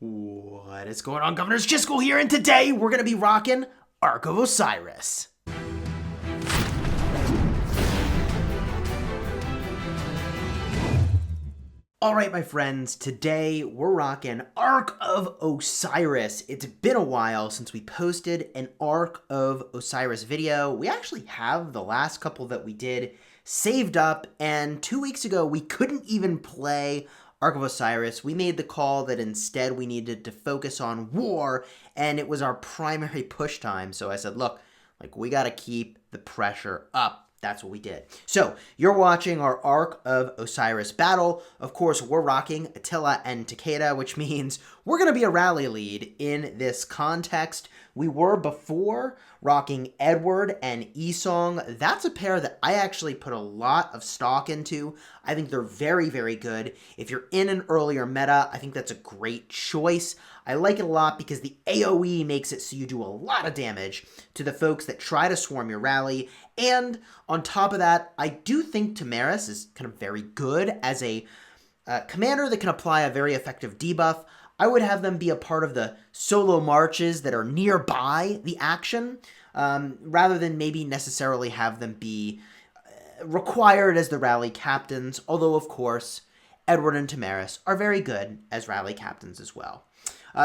What is going on, Governors? Chisgule here, and today we're going to be rocking Ark of Osiris. Alright, my friends, today we're rocking Ark of Osiris. It's been a while since we posted an Ark of Osiris video. We actually have the last couple that we did saved up, and 2 weeks ago we couldn't even play Ark of Osiris. We made the call that instead we needed to focus on war, and it was our primary push time. So I said, look, we gotta keep the pressure up. That's what we did. So, you're watching our Ark of Osiris battle. Of course, we're rocking Attila and Takeda, which means we're going to be a rally lead in this context. We were before rocking Edward and Esong. That's a pair that I actually put a lot of stock into. I think they're very, very good. If you're in an earlier meta, I think that's a great choice. I like it a lot because the AoE makes it so you do a lot of damage to the folks that try to swarm your rally. And on top of that, I do think Tamaris is kind of very good as a commander that can apply a very effective debuff. I would have them be a part of the solo marches that are nearby the action, rather than maybe necessarily have them be required as the rally captains, although of course Edward and Tamaris are very good as rally captains as well.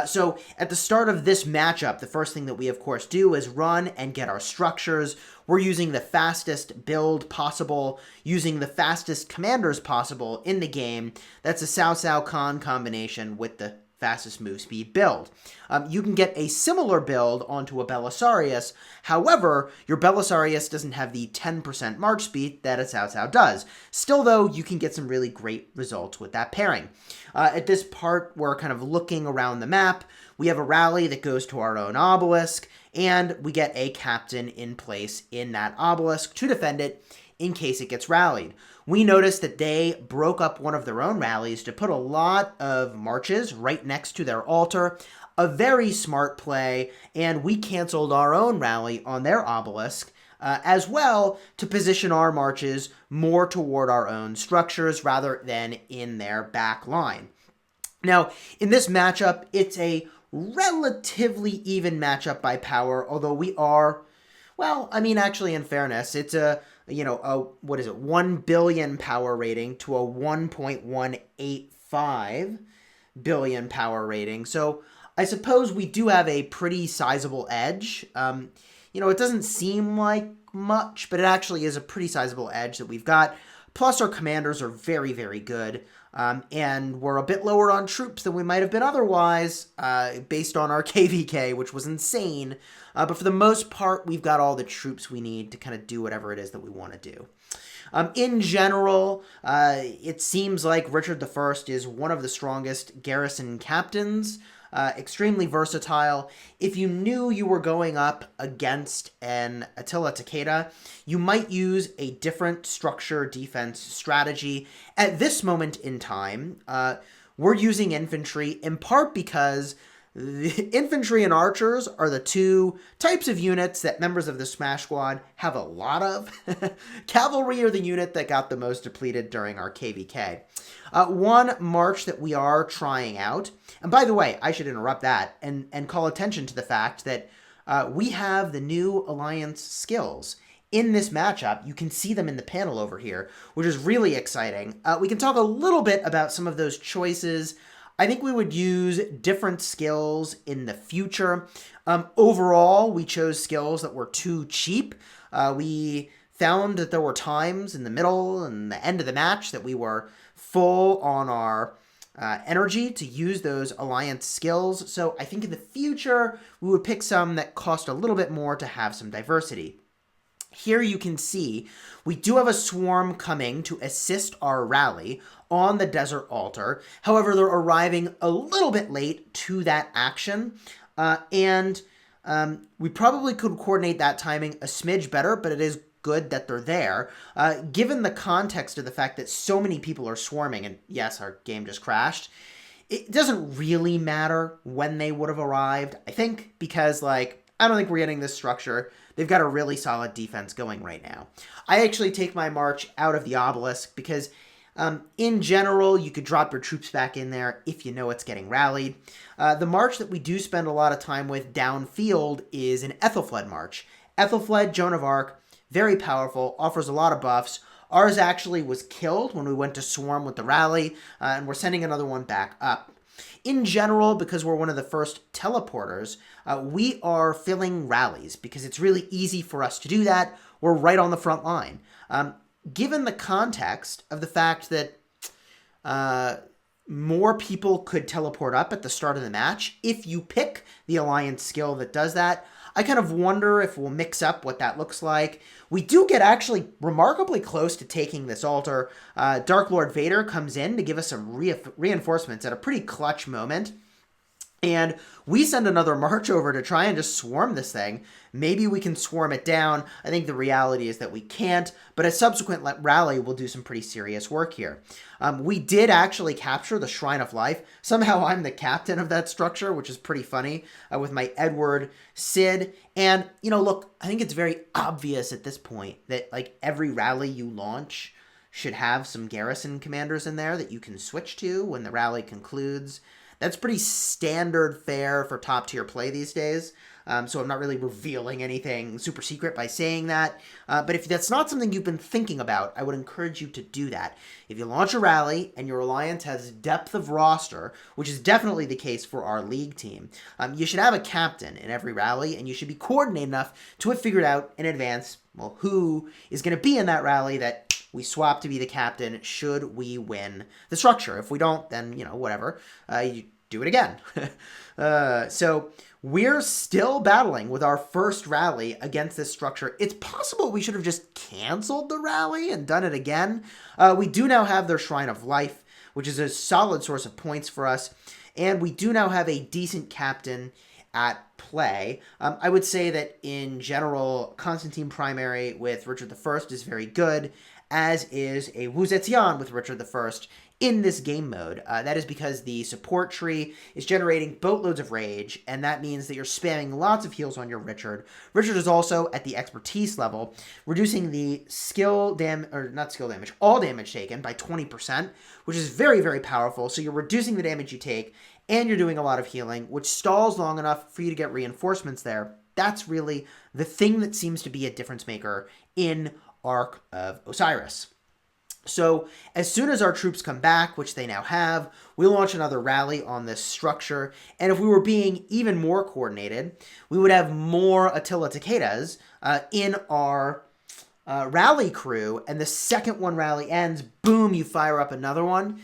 So at the start of this matchup, the first thing that we of course do is run and get our structures. We're using the fastest build possible, using the fastest commanders possible in the game. That's a Cao Cao Khan combination with the fastest move speed build. You can get a similar build onto a Belisarius. However, your Belisarius doesn't have the 10% march speed that a Cao Cao does. Still, though, you can get some really great results with that pairing. At this part, we're kind of looking around the map. We have a rally that goes to our own obelisk, and we get a captain in place in that obelisk to defend it in case it gets rallied. We noticed that they broke up one of their own rallies to put a lot of marches right next to their altar. A very smart play, and we canceled our own rally on their obelisk as well to position our marches more toward our own structures rather than in their back line. Now, in this matchup, it's a relatively even matchup by power, although we are, well, I mean, actually, in fairness, it's a 1 billion power rating to a 1.185 billion power rating. So I suppose we do have a pretty sizable edge. It doesn't seem like much, but it actually is a pretty sizable edge that we've got. Plus, our commanders are very, very good. And we're a bit lower on troops than we might have been otherwise, based on our KVK, which was insane. But for the most part, we've got all the troops we need to kind of do whatever it is that we want to do. In general, it seems like Richard I is one of the strongest garrison captains. Extremely versatile. If you knew you were going up against an Attila Takeda, you might use a different structure defense strategy. At this moment in time, we're using infantry in part because the infantry and archers are the two types of units that members of the Smash Squad have a lot of. Cavalry are the unit that got the most depleted during our KVK. One march that we are trying out, and by the way, I should interrupt that and call attention to the fact that we have the new Alliance skills in this matchup. You can see them in the panel over here, which is really exciting. We can talk a little bit about some of those choices. I think we would use different skills in the future. Overall, we chose skills that were too cheap. We found that there were times in the middle and the end of the match that we were full on our energy to use those alliance skills. So I think in the future, we would pick some that cost a little bit more to have some diversity. Here you can see we do have a swarm coming to assist our rally on the desert altar. However, they're arriving a little bit late to that action. And we probably could coordinate that timing a smidge better, but it is good that they're there. Given the context of the fact that so many people are swarming, and yes, our game just crashed, it doesn't really matter when they would have arrived, I think, because, I don't think we're getting this structure. They've got a really solid defense going right now. I actually take my march out of the obelisk because In general, you could drop your troops back in there if you know it's getting rallied. The march that we do spend a lot of time with downfield is an Ethelfled march. Ethelfled, Joan of Arc, very powerful, offers a lot of buffs. Ours actually was killed when we went to swarm with the rally, and we're sending another one back up. In general, because we're one of the first teleporters, we are filling rallies because it's really easy for us to do that. We're right on the front line. Given the context of the fact that more people could teleport up at the start of the match, if you pick the alliance skill that does that, I kind of wonder if we'll mix up what that looks like. We do get actually remarkably close to taking this altar. Dark Lord Vader comes in to give us some reinforcements at a pretty clutch moment. And we send another march over to try and just swarm this thing. Maybe we can swarm it down. I think the reality is that we can't, but a subsequent rally will do some pretty serious work here. We did actually capture the Shrine of Life. Somehow I'm the captain of that structure, which is pretty funny, with my Edward Sid. And, you know, look, I think it's very obvious at this point that, like, every rally you launch should have some Garrison commanders in there that you can switch to when the rally concludes. That's pretty standard fare for top tier play these days. So I'm not really revealing anything super secret by saying that. But if that's not something you've been thinking about, I would encourage you to do that. If you launch a rally and your alliance has depth of roster, which is definitely the case for our league team, you should have a captain in every rally, and you should be coordinated enough to have figured out in advance, well, who is going to be in that rally that we swap to be the captain should we win the structure. If we don't, then, you know, whatever. You do it again. So we're still battling with our first rally against this structure. It's possible we should have just canceled the rally and done it again. We do now have their Shrine of Life, which is a solid source of points for us. And we do now have a decent captain at play. I would say that in general, Constantine Primary with Richard I is very good, as is a Wu Zetian with Richard I in this game mode. That is because the support tree is generating boatloads of rage, and that means that you're spamming lots of heals on your Richard. Richard is also at the expertise level, reducing the all damage taken by 20%, which is very, very powerful. So you're reducing the damage you take, and you're doing a lot of healing, which stalls long enough for you to get reinforcements there. That's really the thing that seems to be a difference maker in Ark of Osiris. So as soon as our troops come back, which they now have, we'll launch another rally on this structure. And if we were being even more coordinated, we would have more Attila Takedas in our rally crew. And the second one rally ends, boom, you fire up another one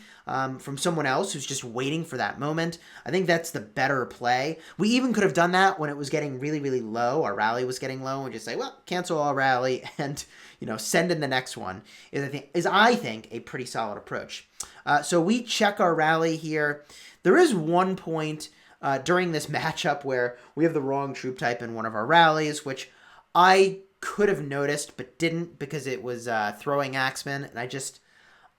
from someone else who's just waiting for that moment. I think that's the better play. We even could have done that when it was getting really, really low. Our rally was getting low, and just say, well, cancel our rally and, you know, send in the next one is I think a pretty solid approach. So we check our rally here. There is one point during this matchup where we have the wrong troop type in one of our rallies, which I could have noticed but didn't because it was throwing axemen, and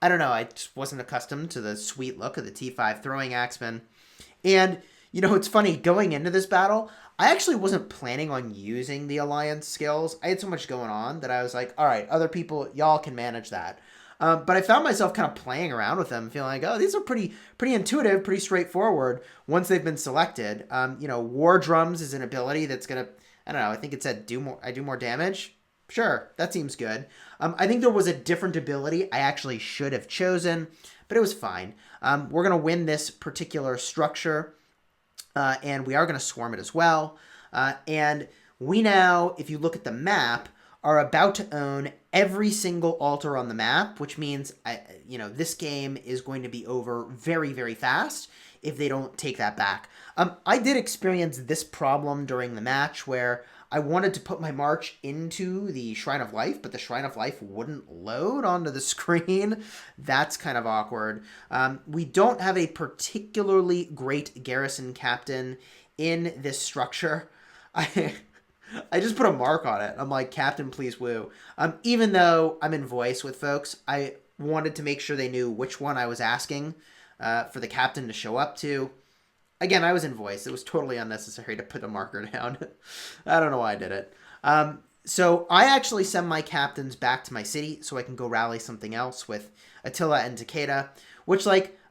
I don't know, I just wasn't accustomed to the sweet look of the T5 throwing axemen. And, you know, it's funny, going into this battle, I actually wasn't planning on using the alliance skills. I had so much going on that I was like, all right, other people, y'all can manage that. But I found myself kind of playing around with them, feeling like, oh, these are pretty intuitive, pretty straightforward once they've been selected. You know, War Drums is an ability that's going to, I don't know, I think it said I do more damage. Sure, that seems good. I think there was a different ability I actually should have chosen, but it was fine. We're going to win this particular structure, and we are going to swarm it as well. And we now, if you look at the map, are about to own every single altar on the map, which means, this game is going to be over very, very fast if they don't take that back. I did experience this problem during the match where I wanted to put my march into the Shrine of Life, but the Shrine of Life wouldn't load onto the screen. That's kind of awkward. We don't have a particularly great Garrison captain in this structure. I just put a mark on it. I'm like, Captain, please woo. Even though I'm in voice with folks, I wanted to make sure they knew which one I was asking for the captain to show up to. Again, I was in voice. It was totally unnecessary to put a marker down. I don't know why I did it. So I actually send my captains back to my city so I can go rally something else with Attila and Takeda, which,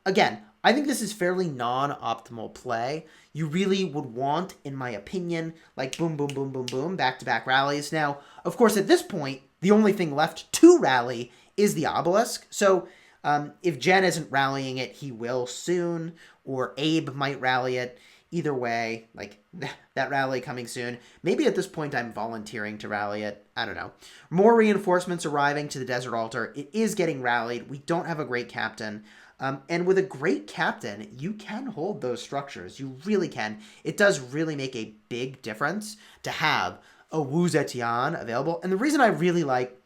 again, I think this is fairly non-optimal play. You really would want, in my opinion, like boom, boom, boom, boom, boom, back-to-back rallies. Now, of course, at this point, the only thing left to rally is the obelisk. So if Jen isn't rallying it, he will soon, or Abe might rally it. Either way, like that rally coming soon. Maybe at this point I'm volunteering to rally it. I don't know. More reinforcements arriving to the Desert Altar. It is getting rallied. We don't have a great captain. And with a great captain, you can hold those structures. You really can. It does really make a big difference to have a Wu Zetian available. And the reason I really like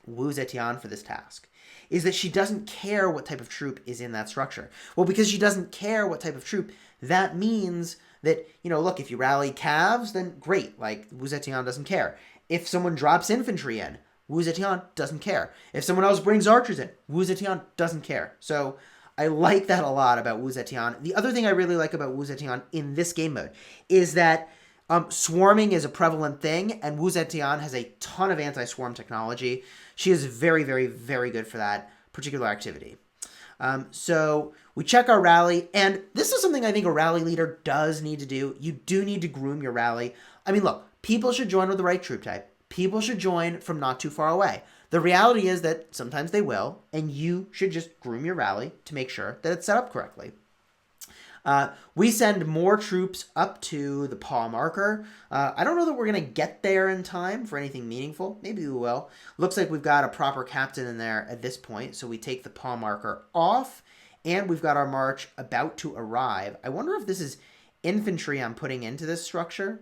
Wu Zetian for this task is that she doesn't care what type of troop is in that structure. Well, because she doesn't care what type of troop, that means that, look, if you rally calves, then great. Like, Wu Zetian doesn't care. If someone drops infantry in, Wu Zetian doesn't care. If someone else brings archers in, Wu Zetian doesn't care. So I like that a lot about Wu Zetian. The other thing I really like about Wu Zetian in this game mode is that swarming is a prevalent thing, and Wu Zetian has a ton of anti-swarm technology. She is very, very, very good for that particular activity. So we check our rally, and this is something I think a rally leader does need to do. You do need to groom your rally. I mean, look, people should join with the right troop type. People should join from not too far away. The reality is that sometimes they will, and you should just groom your rally to make sure that it's set up correctly. We send more troops up to the paw marker. I don't know that we're going to get there in time for anything meaningful. Maybe we will. Looks like we've got a proper captain in there at this point, so we take the paw marker off, and we've got our march about to arrive. I wonder if this is infantry I'm putting into this structure.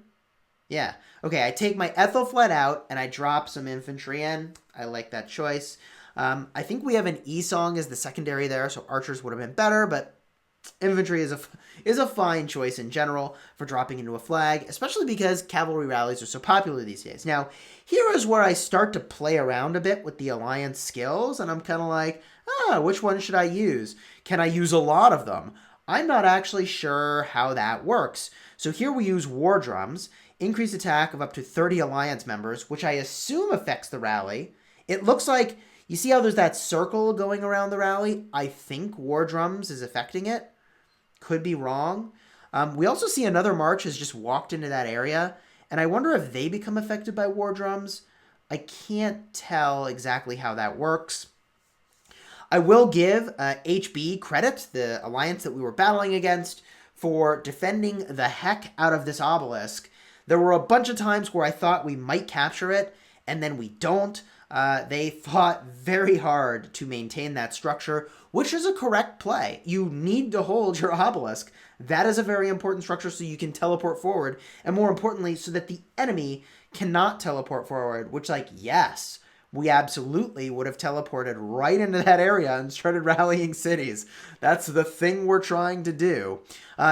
Yeah. Okay, I take my Ethelflaed out, and I drop some infantry in. I like that choice. I think we have an E-song as the secondary there, so archers would have been better, but infantry is a fine choice in general for dropping into a flag, especially because cavalry rallies are so popular these days. Now, here is where I start to play around a bit with the alliance skills, and I'm kind of like, which one should I use? Can I use a lot of them? I'm not actually sure how that works. So here we use war drums, increase attack of up to 30 alliance members, which I assume affects the rally. It looks like, you see how there's that circle going around the rally? I think war drums is affecting it. Could be wrong. We also see another march has just walked into that area, and I wonder if they become affected by war drums. I can't tell exactly how that works. I will give HB credit, the alliance that we were battling against, for defending the heck out of this obelisk. There were a bunch of times where I thought we might capture it, and then we don't. They fought very hard to maintain that structure, which is a correct play. You need to hold your obelisk. That is a very important structure so you can teleport forward, and more importantly, so that the enemy cannot teleport forward, which, yes, we absolutely would have teleported right into that area and started rallying cities. That's the thing we're trying to do.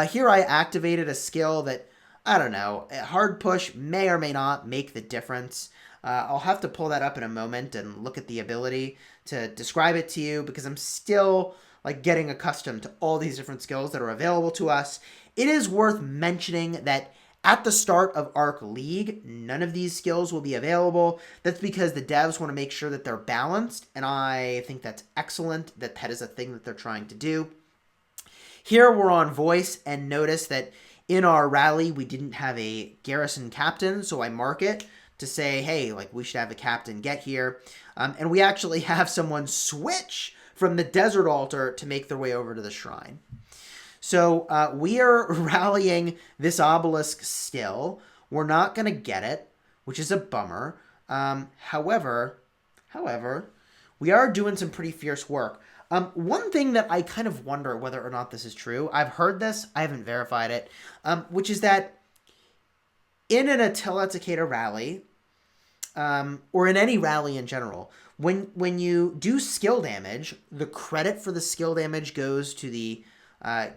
Here I activated a skill that, I don't know, a hard push may or may not make the difference. I'll have to pull that up in a moment and look at the ability to describe it to you because I'm still getting accustomed to all these different skills that are available to us. It is worth mentioning that at the start of Ark League, none of these skills will be available. That's because the devs want to make sure that they're balanced, and I think that's excellent, that is a thing that they're trying to do. Here we're on voice, and notice that in our rally, we didn't have a garrison captain, so I mark it to say, hey, we should have a captain get here. And we actually have someone switch from the desert altar to make their way over to the shrine. So we are rallying this obelisk still. We're not going to get it, which is a bummer. However, we are doing some pretty fierce work. One thing that I kind of wonder whether or not this is true, I've heard this, I haven't verified it, which is that in an Attila Takeda rally, or in any rally in general, when you do skill damage, the credit for the skill damage goes to the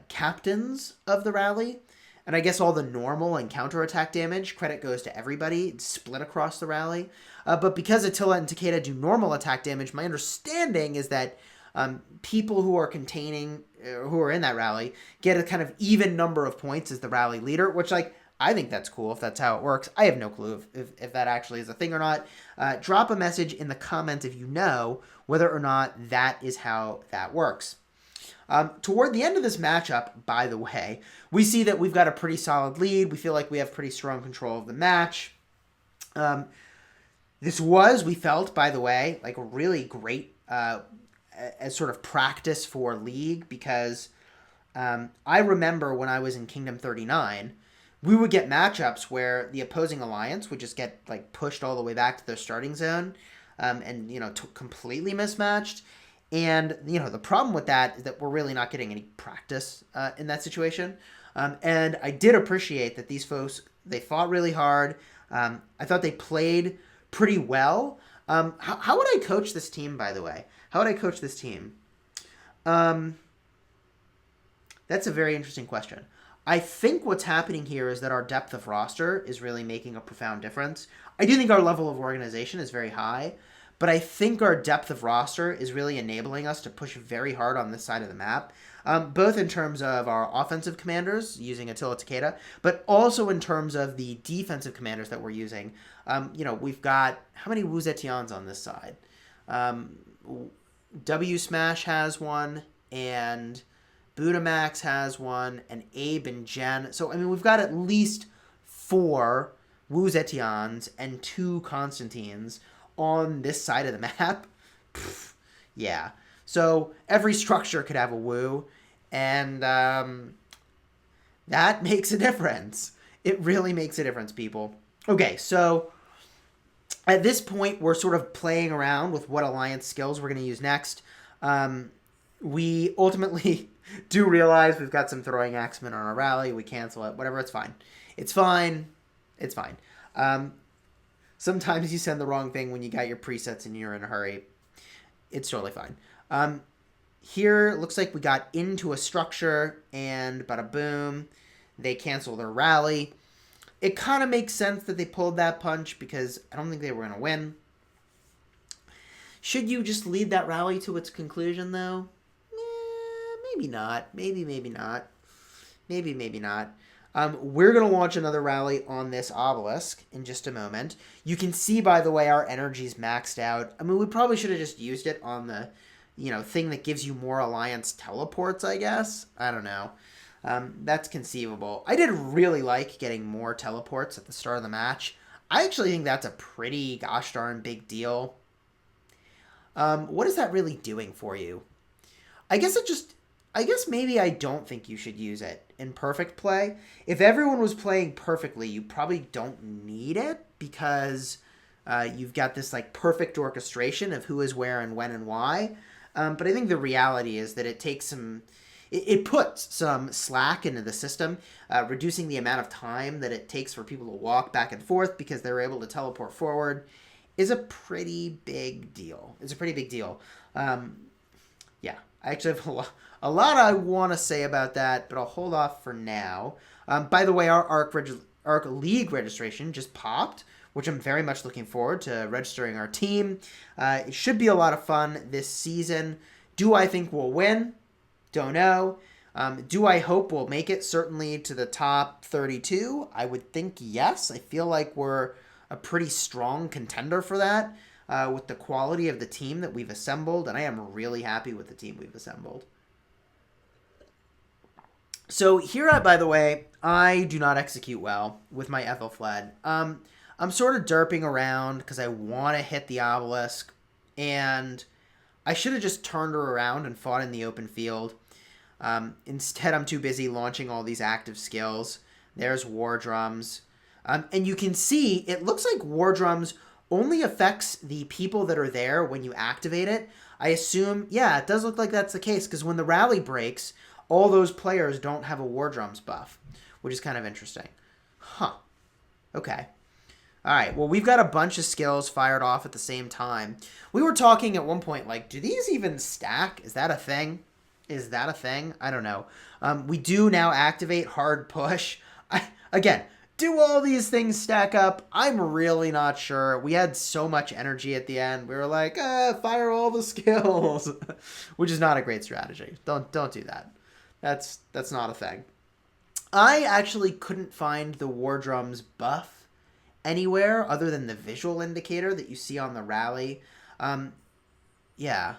captains of the rally, and I guess all the normal and counterattack damage credit goes to everybody. It's split across the rally. But because Attila and Takeda do normal attack damage, my understanding is that people who are who are in that rally get a kind of even number of points as the rally leader, which I think that's cool if that's how it works. I have no clue if that actually is a thing or not. Drop a message in the comments if you know whether or not that is how that works. Toward the end of this matchup, by the way, we see that we've got a pretty solid lead. We feel like we have pretty strong control of the match. This was, we felt, by the way, like a really great as sort of practice for League, because I remember when I was in Kingdom 39, we would get matchups where the opposing alliance would just get like pushed all the way back to their starting zone, and completely mismatched. And the problem with that is that we're really not getting any practice in that situation. And I did appreciate that these folks, they fought really hard. I thought they played pretty well. How would I coach this team, by the way? How would I coach this team? That's a very interesting question. I think what's happening here is that our depth of roster is really making a profound difference. I do think our level of organization is very high, but I think our depth of roster is really enabling us to push very hard on this side of the map, both in terms of our offensive commanders using Attila Takeda, but also in terms of the defensive commanders that we're using. We've got, how many Wu Zetians on this side? W Smash has one, and Budamax has one, and Abe and Jen. So, we've got at least 4 Wu Zetians and 2 Constantines on this side of the map. Yeah. So, every structure could have a Wu, and that makes a difference. It really makes a difference, people. Okay, so at this point, we're sort of playing around with what alliance skills we're going to use next. We ultimately do realize we've got some throwing axemen on our rally. We cancel it. Whatever, it's fine. It's fine. It's fine. Sometimes you send the wrong thing when you got your presets and you're in a hurry. It's totally fine. Here, it looks like we got into a structure, and bada boom, they cancel their rally. It kind of makes sense that they pulled that punch, because I don't think they were going to win. Should you just lead that rally to its conclusion, though? Maybe not. Maybe not. Maybe not. We're going to launch another rally on this obelisk in just a moment. You can see, by the way, our energy's maxed out. We probably should have just used it on the, thing that gives you more alliance teleports, I guess. I don't know. That's conceivable. I did really like getting more teleports at the start of the match. I actually think that's a pretty gosh darn big deal. What is that really doing for you? I guess maybe I don't think you should use it in perfect play. If everyone was playing perfectly, you probably don't need it, because you've got this like perfect orchestration of who is where and when and why. But I think the reality is that it takes it puts some slack into the system, reducing the amount of time that it takes for people to walk back and forth because they're able to teleport forward is a pretty big deal. It's a pretty big deal. Yeah, I actually have a lot I want to say about that, but I'll hold off for now. By the way, our Ark League registration just popped, which I'm very much looking forward to registering our team. It should be a lot of fun this season. Do I think we'll win? Don't know. Do I hope we'll make it certainly to the top 32? I would think yes. I feel like we're a pretty strong contender for that with the quality of the team that we've assembled, and I am really happy with the team we've assembled. So here, by the way, I do not execute well with my Ethelfled. I'm sort of derping around because I want to hit the obelisk, and I should have just turned her around and fought in the open field. Instead, I'm too busy launching all these active skills. There's War Drums. And you can see, it looks like War Drums only affects the people that are there when you activate it. I assume, yeah, it does look like that's the case, because when the rally breaks, all those players don't have a War Drums buff, which is kind of interesting. Huh. Okay. All right, well, we've got a bunch of skills fired off at the same time. We were talking at one point, like, do these even stack? Is that a thing? Is that a thing? I don't know. We do now activate Hard Push. Again, do all these things stack up? I'm really not sure. We had so much energy at the end. We were like, fire all the skills, which is not a great strategy. Don't do that. That's not a thing. I actually couldn't find the War Drums buff anywhere other than the visual indicator that you see on the rally. Yeah.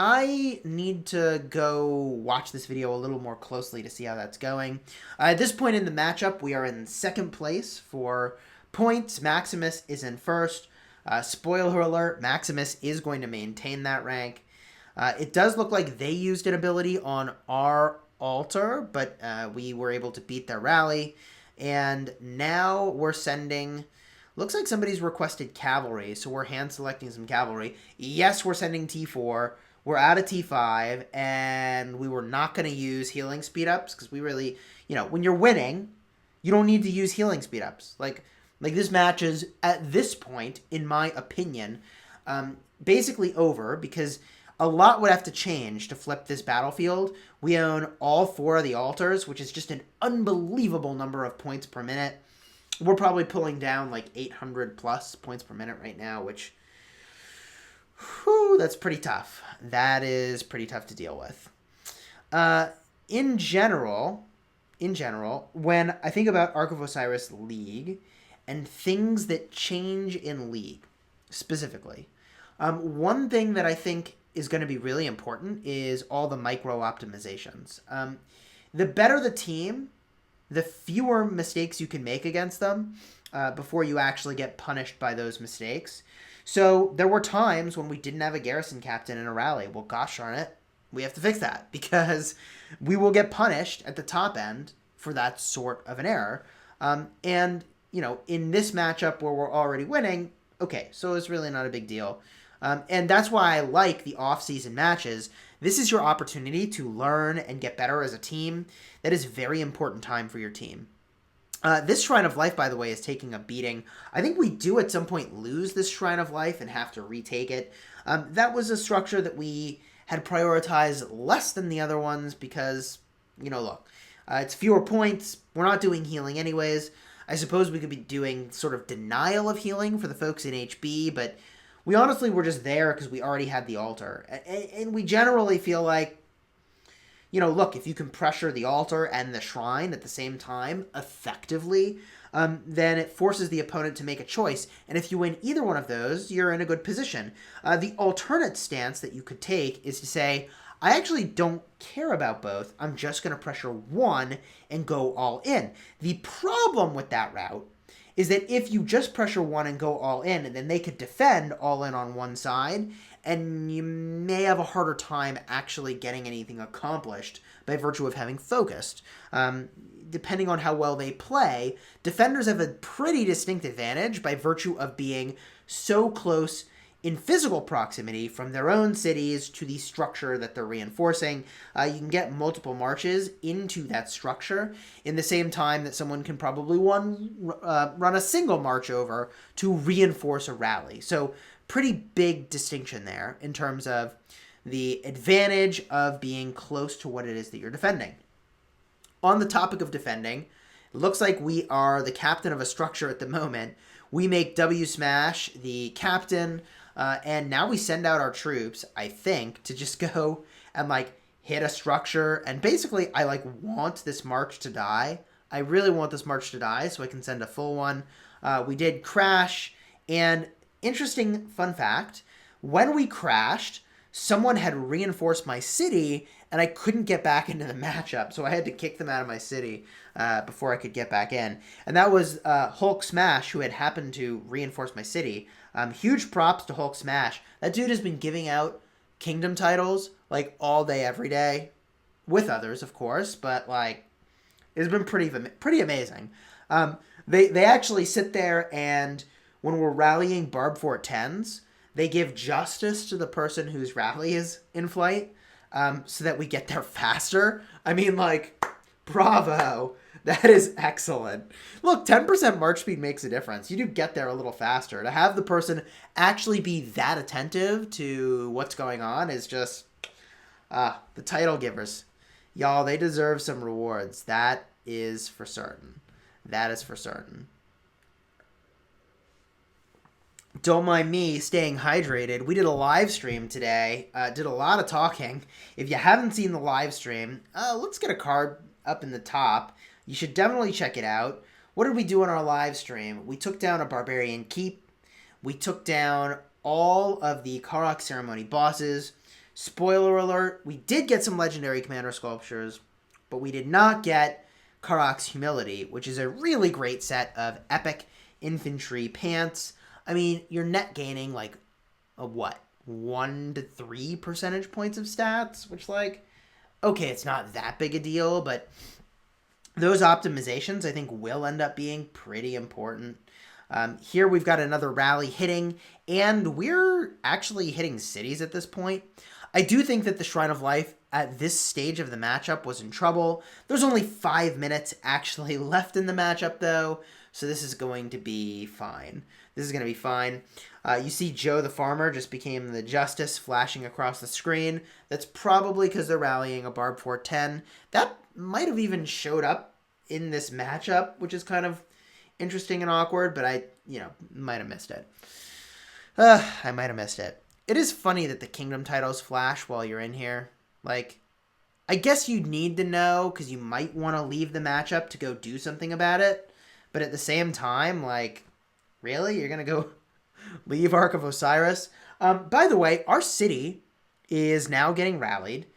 I need to go watch this video a little more closely to see how that's going. At this point in the matchup, we are in second place for points. Maximus is in first. Spoiler alert, Maximus is going to maintain that rank. It does look like they used an ability on our altar, but we were able to beat their rally. And now we're sending... Looks like somebody's requested cavalry, so we're hand-selecting some cavalry. Yes, we're sending T4. We're out of T5, and we were not going to use healing speed-ups, because we really... when you're winning, you don't need to use healing speed-ups. Like this match is, at this point, in my opinion, basically over, because a lot would have to change to flip this battlefield. We own all 4 of the altars, which is just an unbelievable number of points per minute. We're probably pulling down like 800 plus points per minute right now, which, whew, that's pretty tough. That is pretty tough to deal with. In general, when I think about Ark of Osiris League and things that change in League specifically, one thing that I think is going to be really important is all the micro optimizations. The better the team, the fewer mistakes you can make against them before you actually get punished by those mistakes. So there were times when we didn't have a Garrison captain in a rally. Well, gosh darn it, we have to fix that because we will get punished at the top end for that sort of an error. And, in this matchup where we're already winning, okay, so it's really not a big deal. And that's why I like the off-season matches. This is your opportunity to learn and get better as a team. That is a very important time for your team. This Shrine of Life, by the way, is taking a beating. I think we do at some point lose this Shrine of Life and have to retake it. That was a structure that we had prioritized less than the other ones because, look, it's fewer points. We're not doing healing anyways. I suppose we could be doing sort of denial of healing for the folks in HB, but we honestly were just there because we already had the altar. And we generally feel like, look, if you can pressure the altar and the shrine at the same time effectively, then it forces the opponent to make a choice. And if you win either one of those, you're in a good position. The alternate stance that you could take is to say, I actually don't care about both. I'm just going to pressure one and go all in. The problem with that route is that if you just pressure one and go all in, and then they could defend all in on one side, and you may have a harder time actually getting anything accomplished by virtue of having focused. Depending on how well they play, defenders have a pretty distinct advantage by virtue of being so close in physical proximity from their own cities to the structure that they're reinforcing. You can get multiple marches into that structure in the same time that someone can probably run a single march over to reinforce a rally. So pretty big distinction there in terms of the advantage of being close to what it is that you're defending. On the topic of defending, it looks like we are the captain of a structure at the moment. We make W Smash the captain, and now we send out our troops, I think, to just go and, hit a structure. And basically, I, want this march to die. I really want this march to die so I can send a full one. We did crash, and interesting fun fact, when we crashed, someone had reinforced my city, and I couldn't get back into the matchup, so I had to kick them out of my city before I could get back in. And that was Hulk Smash, who had happened to reinforce my city. Huge props to Hulk Smash. That dude has been giving out kingdom titles, all day, every day. With others, of course, but, it's been pretty amazing. They actually sit there and, when we're rallying Barb Fort 10s, they give justice to the person whose rally is in flight, so that we get there faster. I mean, bravo. That is excellent. Look, 10% march speed makes a difference. You do get there a little faster. To have the person actually be that attentive to what's going on is just, the title givers. Y'all, they deserve some rewards. That is for certain. That is for certain. Don't mind me staying hydrated. We did a live stream today. Did a lot of talking. If you haven't seen the live stream, let's get a card up in the top. You should definitely check it out. What did we do on our live stream? We took down a barbarian keep. We took down all of the Karak ceremony bosses. Spoiler alert, we did get some legendary commander sculptures, but we did not get Karak's Humility, which is a really great set of epic infantry pants. I mean, you're net gaining like a what? 1 to 3 percentage points of stats, which like, okay, it's not that big a deal, but those optimizations I think will end up being pretty important. Here we've got another rally hitting, and we're actually hitting cities at this point. I do think that the Shrine of Life at this stage of the matchup was in trouble. There's only 5 minutes actually left in the matchup, though, so this is going to be fine. This is going to be fine. You see Joe the Farmer just became the Justice flashing across the screen. That's probably because they're rallying a Barb 410. That might have even showed up in this matchup, which is kind of interesting and awkward, but I, might have missed it. I might have missed it. It is funny that the Kingdom titles flash while you're in here. Like, I guess you need to know because you might want to leave the matchup to go do something about it. But at the same time, like, really? You're going to go leave Ark of Osiris? By the way, our city is now getting rallied.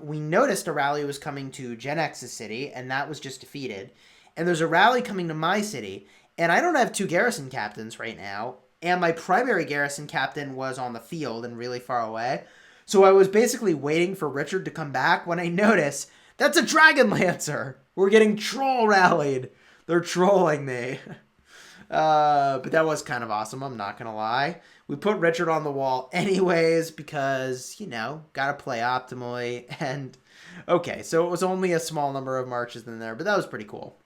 We noticed a rally was coming to Gen X's city, and that was just defeated. And there's a rally coming to my city, and I don't have 2 garrison captains right now, and my primary garrison captain was on the field and really far away. So I was basically waiting for Richard to come back when I noticed that's a Dragon Lancer. We're getting troll rallied. They're trolling me. But that was kind of awesome, I'm not going to lie. We put Richard on the wall anyways because, got to play optimally. And, okay, so it was only a small number of marches in there, but that was pretty cool.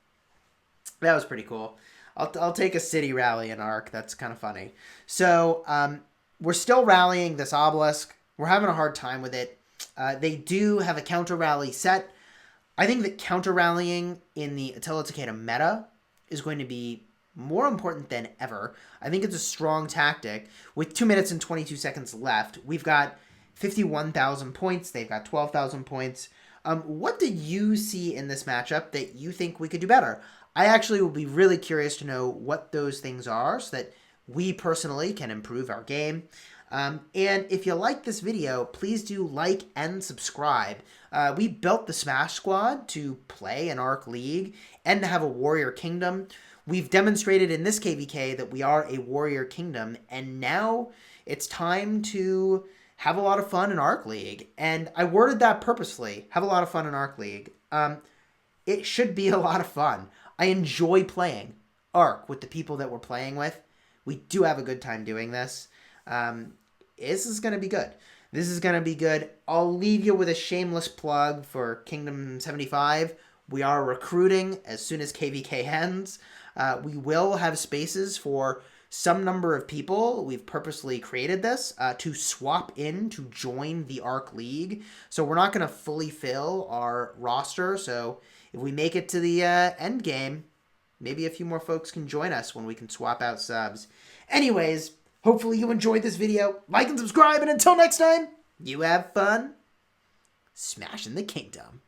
That was pretty cool. I'll take a city rally in Ark. That's kind of funny. So we're still rallying this obelisk. We're having a hard time with it. They do have a counter rally set. I think that counter rallying in the Attila Takeda meta is going to be more important than ever. I think it's a strong tactic. With 2 minutes and 22 seconds left, we've got 51,000 points. They've got 12,000 points. What do you see in this matchup that you think we could do better? I actually will be really curious to know what those things are so that we personally can improve our game. And if you like this video, please do like and subscribe. We built the Smash Squad to play an Ark League and to have a Warrior Kingdom. We've demonstrated in this KVK that we are a Warrior Kingdom, and now it's time to have a lot of fun in Ark League. And I worded that purposefully, have a lot of fun in Ark League. It should be a lot of fun. I enjoy playing Ark with the people that we're playing with. We do have a good time doing this. This is going to be good. This is going to be good. I'll leave you with a shameless plug for Kingdom 75. We are recruiting as soon as KVK ends. We will have spaces for some number of people. We've purposely created this to swap in to join the Ark League. So we're not going to fully fill our roster. So if we make it to the end game, maybe a few more folks can join us when we can swap out subs. Anyways, hopefully you enjoyed this video. Like and subscribe, and until next time, you have fun smashing the kingdom.